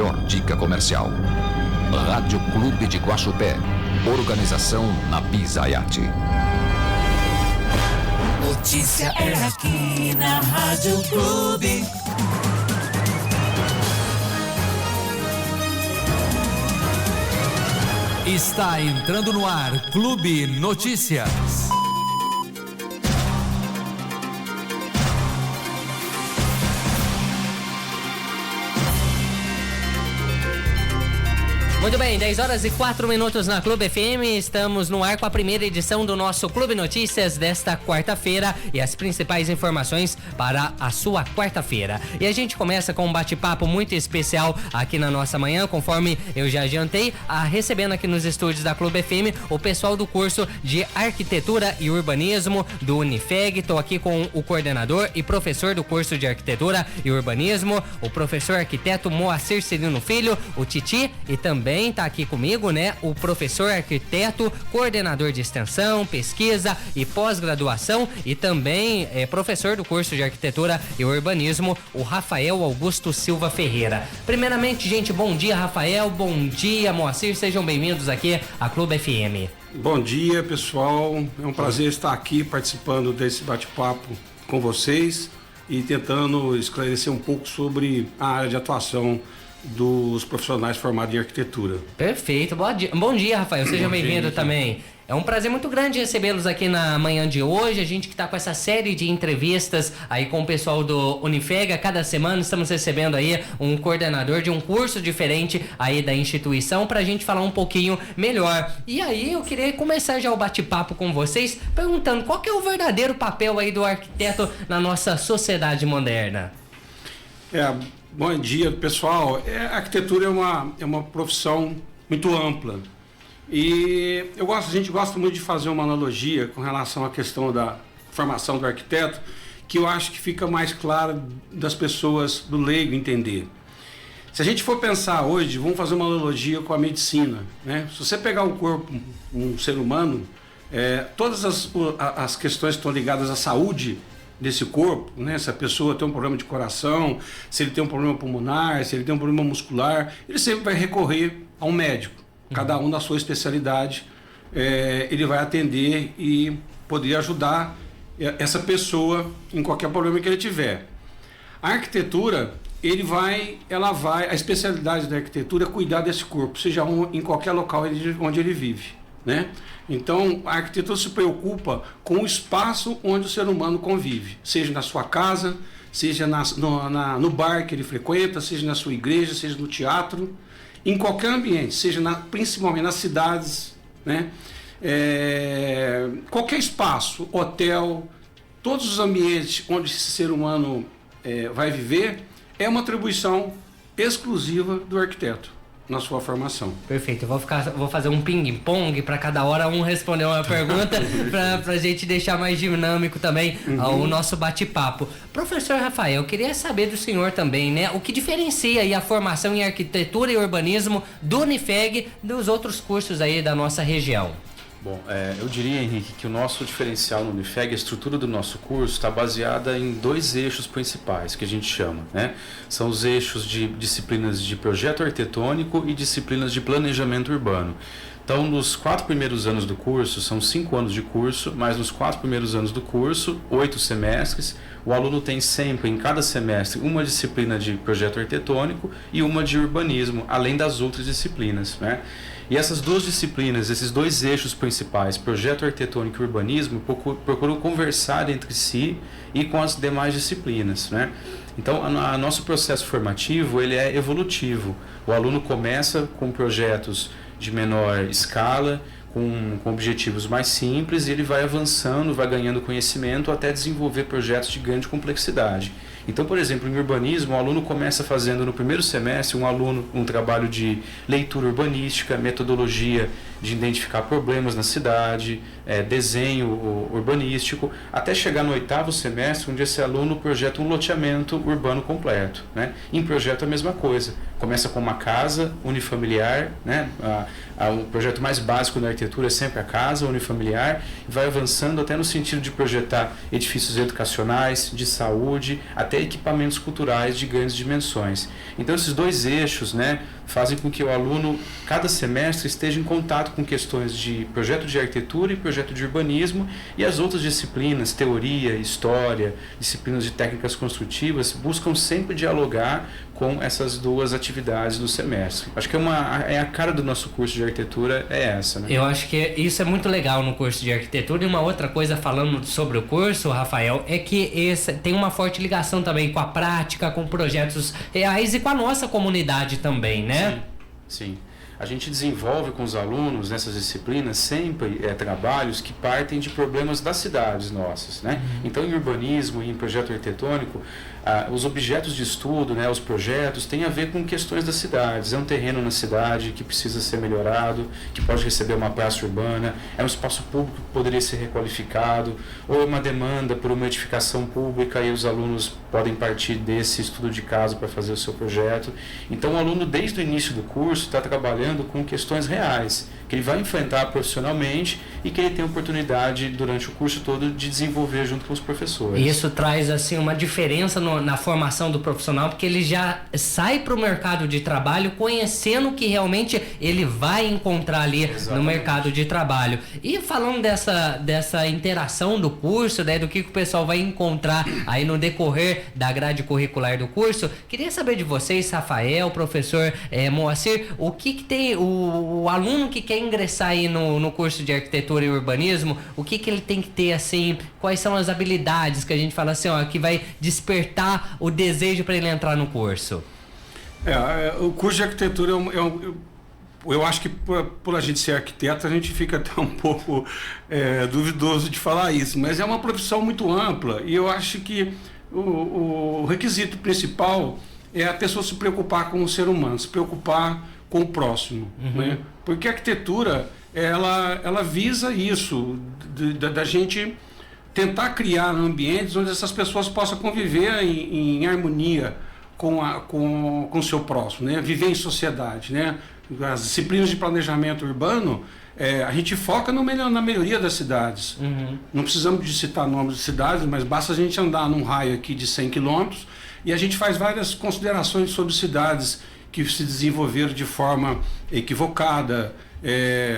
melhor dica comercial. Rádio Clube de Guaxupé. Organização Nabisa Ayati. Notícia é aqui na Rádio Clube. Está entrando no ar Clube Notícias. Muito bem, 10 horas e 4 minutos na Clube FM, estamos no ar com a primeira edição do nosso Clube Notícias desta quarta-feira e as principais informações para a sua quarta-feira. E a gente começa com um bate-papo muito especial aqui na nossa manhã, conforme eu já adiantei, recebendo aqui nos estúdios da Clube FM o pessoal do curso de Arquitetura e Urbanismo do Unifeg. Estou aqui com o coordenador e professor do curso de Arquitetura e Urbanismo, o professor arquiteto Moacir Cirino Filho, o Titi, e também está aqui comigo, né, o professor arquiteto, coordenador de extensão, pesquisa e pós-graduação e também professor do curso de Arquitetura e Urbanismo, o Rafael Augusto Silva Ferreira. Primeiramente, gente, bom dia, Rafael, bom dia, Moacir, sejam bem-vindos aqui à Clube FM. Bom dia, pessoal, é um prazer estar aqui participando desse bate-papo com vocês e tentando esclarecer um pouco sobre a área de atuação dos profissionais formados em arquitetura. Perfeito, bom dia, Rafael, seja bem-vindo também. É um prazer muito grande recebê-los aqui na manhã de hoje. A gente que está com essa série de entrevistas aí com o pessoal do Unifeg. A cada semana estamos recebendo aí um coordenador de um curso diferente aí da instituição para a gente falar um pouquinho melhor. E aí eu queria começar já o bate-papo com vocês perguntando qual que é o verdadeiro papel aí do arquiteto na nossa sociedade moderna. Bom dia, pessoal. A arquitetura é uma profissão muito ampla e a gente gosta muito de fazer uma analogia com relação à questão da formação do arquiteto, que eu acho que fica mais claro das pessoas, do leigo, entender. Se a gente for pensar hoje, vamos fazer uma analogia com a medicina, né? Se você pegar o corpo, um ser humano, todas as questões que estão ligadas à saúde desse corpo, né? Se a pessoa tem um problema de coração, se ele tem um problema pulmonar, se ele tem um problema muscular, ele sempre vai recorrer a um médico. Cada um na sua especialidade, ele vai atender e poder ajudar essa pessoa em qualquer problema que ele tiver. A arquitetura, a especialidade da arquitetura é cuidar desse corpo, seja em qualquer local onde ele vive, né? Então, a arquitetura se preocupa com o espaço onde o ser humano convive, seja na sua casa, seja no bar que ele frequenta, seja na sua igreja, seja no teatro, em qualquer ambiente, seja principalmente nas cidades, né? Qualquer espaço, hotel, todos os ambientes onde esse ser humano vai viver, é uma atribuição exclusiva do arquiteto na sua formação. Perfeito, vou fazer um ping-pong para cada hora um responder uma pergunta pra gente deixar mais dinâmico também o nosso bate-papo. Professor Rafael, eu queria saber do senhor também, né, o que diferencia aí a formação em arquitetura e urbanismo do Unifeg dos outros cursos aí da nossa região. Bom, eu diria, Henrique, que o nosso diferencial no Unifeg, a estrutura do nosso curso está baseada em dois eixos principais, que a gente chama, né? São os eixos de disciplinas de projeto arquitetônico e disciplinas de planejamento urbano. Então, nos 4 primeiros anos do curso, são 5 anos de curso, mas nos 4 primeiros anos do curso, 8 semestres, o aluno tem sempre, em cada semestre, uma disciplina de projeto arquitetônico e uma de urbanismo, além das outras disciplinas, né? E essas duas disciplinas, esses dois eixos principais, projeto arquitetônico e urbanismo, procuram conversar entre si e com as demais disciplinas, né? Então, o nosso processo formativo, ele é evolutivo. O aluno começa com projetos de menor escala, com objetivos mais simples, e ele vai avançando, vai ganhando conhecimento até desenvolver projetos de grande complexidade. Então, por exemplo, em urbanismo, o aluno começa fazendo no primeiro semestre um trabalho de leitura urbanística, metodologia de identificar problemas na cidade, desenho urbanístico, até chegar no 8º semestre, onde esse aluno projeta um loteamento urbano completo, né? Em projeto a mesma coisa, começa com uma casa unifamiliar, né? O projeto mais básico da arquitetura é sempre a casa unifamiliar, vai avançando até no sentido de projetar edifícios educacionais, de saúde, até até equipamentos culturais de grandes dimensões. Então esses dois eixos, né, fazem com que o aluno, cada semestre, esteja em contato com questões de projeto de arquitetura e projeto de urbanismo, e as outras disciplinas, teoria, história, disciplinas de técnicas construtivas, buscam sempre dialogar com essas duas atividades do semestre. Acho que é a cara do nosso curso de arquitetura, é essa, né? Eu acho que isso é muito legal no curso de arquitetura. E uma outra coisa, falando sobre o curso, Rafael, é que esse tem uma forte ligação também com a prática, com projetos reais e com a nossa comunidade também, né? Sim. A gente desenvolve com os alunos nessas disciplinas sempre trabalhos que partem de problemas das cidades nossas, né? Então, em urbanismo e em projeto arquitetônico, os objetos de estudo, né, os projetos, têm a ver com questões das cidades. É um terreno na cidade que precisa ser melhorado, que pode receber uma praça urbana, é um espaço público que poderia ser requalificado, ou é uma demanda por uma edificação pública e os alunos podem partir desse estudo de caso para fazer o seu projeto. Então, o aluno, desde o início do curso, está trabalhando com questões reais, que ele vai enfrentar profissionalmente e que ele tem oportunidade, durante o curso todo, de desenvolver junto com os professores. E isso traz, assim, uma diferença na formação do profissional, porque ele já sai para o mercado de trabalho conhecendo o que realmente ele vai encontrar ali. Exatamente. No mercado de trabalho. E falando dessa interação do curso, né, do que o pessoal vai encontrar aí no decorrer da grade curricular do curso, queria saber de vocês, Rafael, professor Moacir, o que tem o aluno que quer ingressar aí no curso de arquitetura e urbanismo, o que ele tem que ter, assim, quais são as habilidades que a gente fala assim, ó, que vai despertar o desejo para ele entrar no curso? O curso de arquitetura eu acho que por a gente ser arquiteto, a gente fica até um pouco duvidoso de falar isso, mas é uma profissão muito ampla e eu acho que o requisito principal é a pessoa se preocupar com o ser humano, se preocupar com o próximo, né? Porque a arquitetura, ela visa isso, da gente tentar criar ambientes onde essas pessoas possam conviver em harmonia com o seu próximo, né? Viver em sociedade, né? As disciplinas de planejamento urbano, a gente foca na melhoria das cidades. Não precisamos de citar nomes de cidades, mas basta a gente andar num raio aqui de 100 quilômetros e a gente faz várias considerações sobre cidades que se desenvolveram de forma equivocada.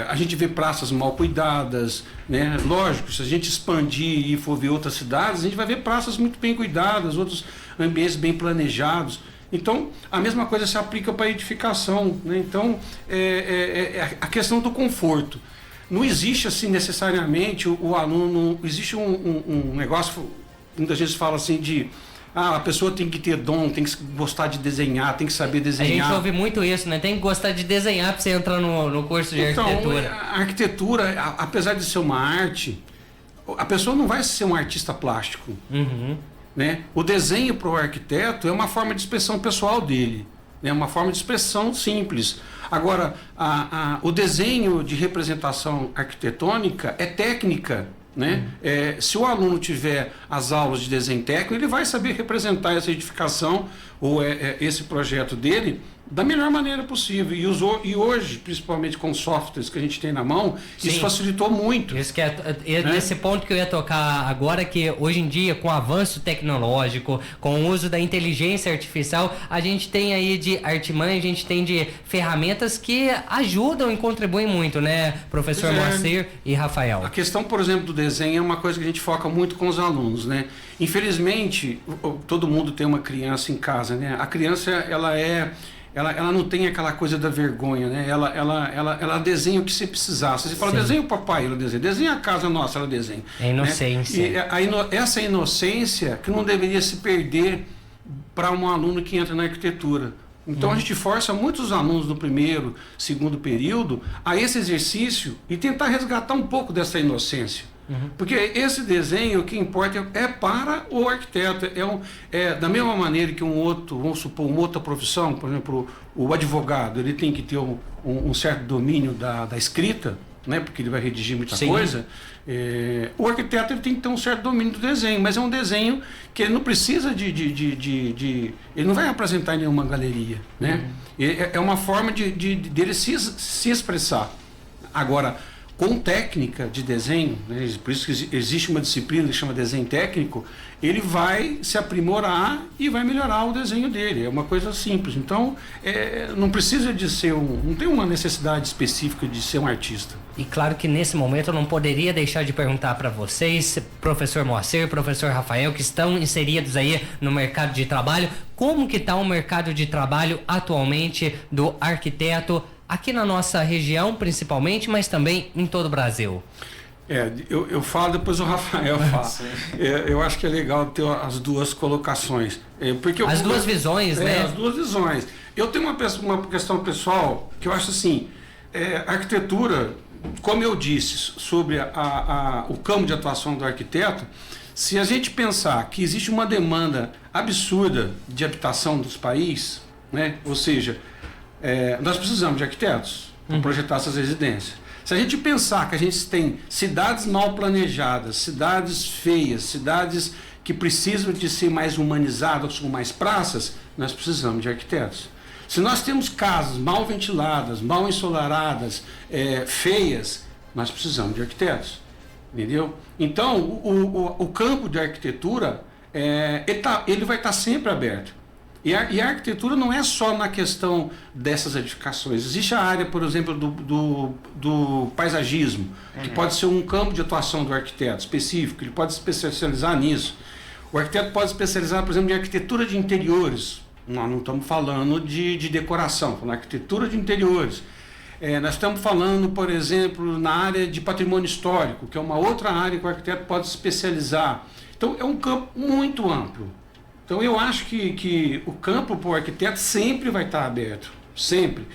A gente vê praças mal cuidadas, né? Lógico, se a gente expandir e for ver outras cidades, a gente vai ver praças muito bem cuidadas, outros ambientes bem planejados. Então, a mesma coisa se aplica para a edificação, né? Então, a questão do conforto. Não existe assim necessariamente o aluno, existe um negócio, muita gente fala assim de a pessoa tem que ter dom, tem que gostar de desenhar, tem que saber desenhar. A gente ouve muito isso, né? Tem que gostar de desenhar para você entrar no curso de arquitetura. A arquitetura, apesar de ser uma arte, a pessoa não vai ser um artista plástico. Né? O desenho para o arquiteto é uma forma de expressão pessoal dele, né? Uma forma de expressão simples. Agora, o desenho de representação arquitetônica é técnica. Né? Se o aluno tiver as aulas de desenho técnico, ele vai saber representar essa edificação ou esse projeto dele da melhor maneira possível. E hoje, principalmente com os softwares que a gente tem na mão, sim, isso facilitou muito. Isso que nesse ponto que eu ia tocar agora, que hoje em dia, com o avanço tecnológico, com o uso da inteligência artificial, a gente tem aí de artimanha, a gente tem de ferramentas que ajudam e contribuem muito, né, professor Moacir e Rafael? A questão, por exemplo, do desenho é uma coisa que a gente foca muito com os alunos, né? Infelizmente, todo mundo tem uma criança em casa, né? A criança, ela não tem aquela coisa da vergonha, né? Ela desenha o que você precisar. Você fala, desenha o papai, ela desenha. Desenha a casa nossa, ela desenha. É inocência. Né? E essa inocência que não deveria se perder para um aluno que entra na arquitetura. Então a gente força muitos alunos no primeiro, segundo período a esse exercício e tentar resgatar um pouco dessa inocência. Porque esse desenho, o que importa é para o arquiteto. Da mesma maneira que vamos supor, uma outra profissão, por exemplo, o advogado, ele tem que ter um certo domínio da escrita, né, porque ele vai redigir muita coisa. O arquiteto, ele tem que ter um certo domínio do desenho, mas é um desenho que ele não precisa ele não vai apresentar em nenhuma galeria, né? É uma forma dele se expressar. Agora, com técnica de desenho, né? Por isso que existe uma disciplina que chama desenho técnico, ele vai se aprimorar e vai melhorar o desenho dele. É uma coisa simples. Então, não precisa de ser não tem uma necessidade específica de ser um artista. E claro que nesse momento eu não poderia deixar de perguntar para vocês, professor Moacir, professor Rafael, que estão inseridos aí no mercado de trabalho, como que está o mercado de trabalho atualmente do arquiteto aqui na nossa região principalmente, mas também em todo o Brasil? Eu falo, depois o Rafael fala. Eu acho que é legal ter as duas colocações. Porque as duas visões, né? As duas visões. Eu tenho uma questão pessoal que eu acho assim, a arquitetura, como eu disse, sobre o campo de atuação do arquiteto, se a gente pensar que existe uma demanda absurda de habitação dos países, né? Ou seja, nós precisamos de arquitetos para projetar essas residências. Se a gente pensar que a gente tem cidades mal planejadas, cidades feias, cidades que precisam de ser mais humanizadas, com mais praças, nós precisamos de arquitetos. Se nós temos casas mal ventiladas, mal ensolaradas, feias, nós precisamos de arquitetos. Entendeu? Então, o campo de arquitetura, ele vai estar sempre aberto. E a arquitetura não é só na questão dessas edificações. Existe a área, por exemplo, do paisagismo, que pode ser um campo de atuação do arquiteto específico, ele pode se especializar nisso. O arquiteto pode se especializar, por exemplo, em arquitetura de interiores. Nós não estamos falando de decoração, estamos falando de arquitetura de interiores. Nós estamos falando, por exemplo, na área de patrimônio histórico, que é uma outra área que o arquiteto pode se especializar. Então, é um campo muito amplo. Então, eu acho que o campo para o arquiteto sempre vai estar aberto, sempre.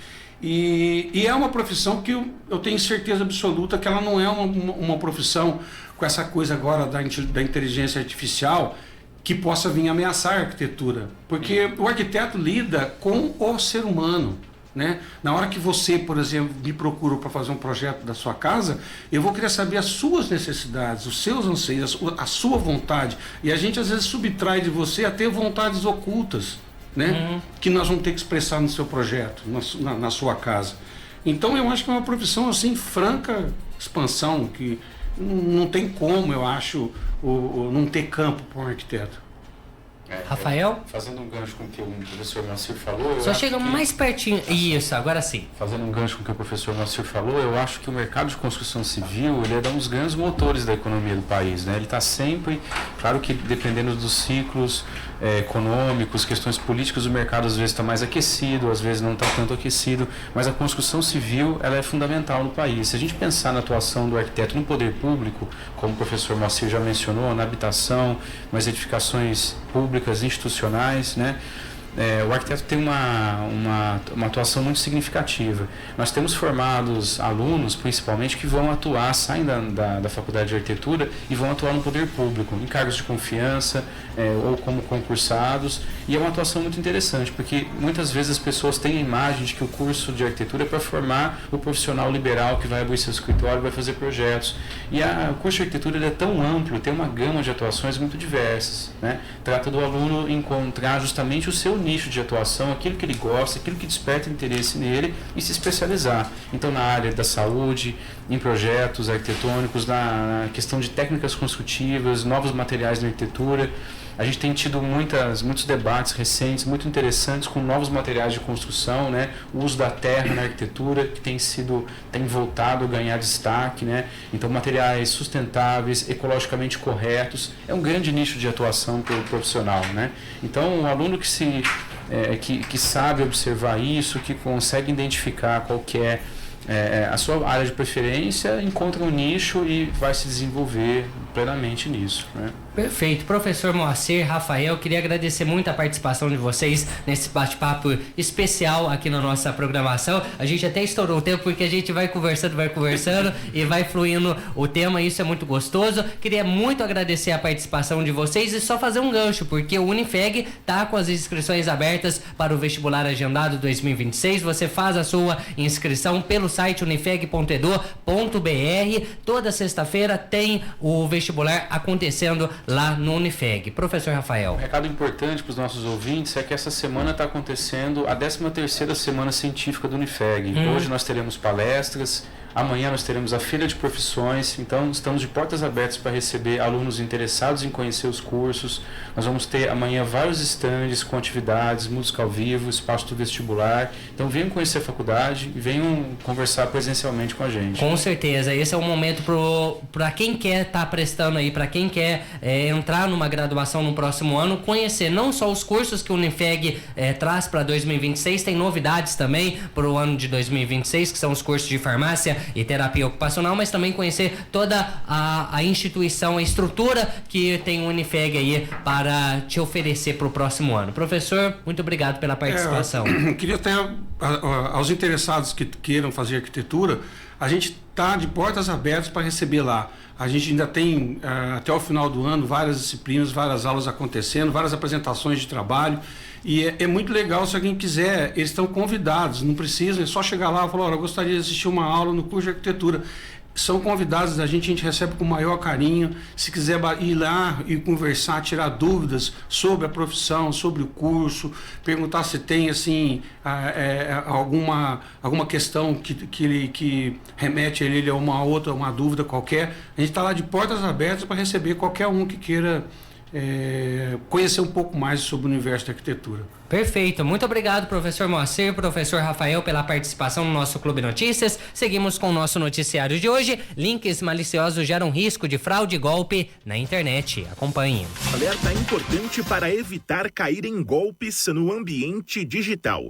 E é uma profissão que eu tenho certeza absoluta que ela não é uma profissão com essa coisa agora da inteligência artificial que possa vir ameaçar a arquitetura. Porque o arquiteto lida com o ser humano. Né? Na hora que você, por exemplo, me procura para fazer um projeto da sua casa, eu vou querer saber as suas necessidades, os seus anseios, a sua vontade. E a gente às vezes subtrai de você a ter vontades ocultas, né? Que nós vamos ter que expressar no seu projeto, na sua casa. Então eu acho que é uma profissão assim, franca expansão, que não tem como, eu acho, não ter campo para um arquiteto. Rafael? Fazendo um gancho com o que o professor Moacir falou... Só chega mais pertinho. Isso, agora sim. Fazendo um gancho com o que o professor Moacir falou, eu acho que o mercado de construção civil, ele é um dos grandes motores da economia do país, né? Ele está sempre, claro que dependendo dos ciclos econômicos, questões políticas, o mercado às vezes está mais aquecido, às vezes não está tanto aquecido, mas a construção civil, ela é fundamental no país. Se a gente pensar na atuação do arquiteto no poder público, como o professor Moacir já mencionou, na habitação, nas edificações públicas, institucionais, né? O arquiteto tem uma atuação muito significativa. Nós temos formados alunos, principalmente, que vão atuar, saem da faculdade de arquitetura e vão atuar no poder público, em cargos de confiança ou como concursados. E é uma atuação muito interessante, porque muitas vezes as pessoas têm a imagem de que o curso de arquitetura é para formar o profissional liberal que vai abrir seu escritório e vai fazer projetos. E o curso de arquitetura ele é tão amplo, tem uma gama de atuações muito diversas, né? Trata do aluno encontrar justamente o seu nicho de atuação, aquilo que ele gosta, aquilo que desperta interesse nele e se especializar. Então, na área da saúde, em projetos arquitetônicos, na questão de técnicas construtivas, novos materiais na arquitetura. A gente tem tido muitos debates recentes, muito interessantes, com novos materiais de construção, né? O uso da terra na arquitetura, que tem voltado a ganhar destaque, né? Então, materiais sustentáveis, ecologicamente corretos, é um grande nicho de atuação para o profissional, né? Então, o aluno que sabe observar isso, que consegue identificar qual que é a sua área de preferência, encontra um nicho e vai se desenvolver plenamente nisso, né? Perfeito. Professor Moacir, Rafael, queria agradecer muito a participação de vocês nesse bate-papo especial aqui na nossa programação. A gente até estourou o tempo porque a gente vai conversando e vai fluindo o tema, isso é muito gostoso. Queria muito agradecer a participação de vocês e só fazer um gancho, porque o Unifeg tá com as inscrições abertas para o vestibular agendado 2026. Você faz a sua inscrição pelo site unifeg.edu.br. Toda sexta-feira tem o vestibular acontecendo lá no Unifeg. Professor Rafael. Um recado importante para os nossos ouvintes é que essa semana está acontecendo a 13ª Semana Científica do Unifeg. Hoje nós teremos palestras, Amanhã nós teremos a Feira de Profissões, então estamos de portas abertas para receber alunos interessados em conhecer os cursos. Nós vamos ter amanhã vários estandes com atividades, música ao vivo, espaço do vestibular. Então venham conhecer a faculdade e venham conversar presencialmente com a gente. Com certeza, esse é o momento para quem quer estar prestando aí, para quem quer entrar numa graduação no próximo ano, conhecer não só os cursos que o Unifeg traz para 2026, tem novidades também para o ano de 2026, que são os cursos de farmácia e terapia ocupacional, mas também conhecer toda a instituição, a estrutura que tem o Unifeg aí para te oferecer para o próximo ano. Professor, muito obrigado pela participação. Queria até aos interessados que queiram fazer arquitetura, a gente está de portas abertas para receber lá. A gente ainda tem, até o final do ano, várias disciplinas, várias aulas acontecendo, várias apresentações de trabalho. E é muito legal, se alguém quiser, eles estão convidados, não precisam, é só chegar lá e falar, eu gostaria de assistir uma aula no curso de arquitetura. São convidados, a gente recebe com o maior carinho. Se quiser ir lá e conversar, tirar dúvidas sobre a profissão, sobre o curso, perguntar se tem assim alguma questão que remete ele a uma dúvida qualquer, a gente está lá de portas abertas para receber qualquer um que queira conhecer um pouco mais sobre o universo da arquitetura. Perfeito, muito obrigado, professor Moacir, professor Rafael, pela participação no nosso Clube Notícias. Seguimos com o nosso noticiário de hoje. Links maliciosos geram risco de fraude e golpe na internet. Acompanhe. Alerta importante para evitar cair em golpes no ambiente digital.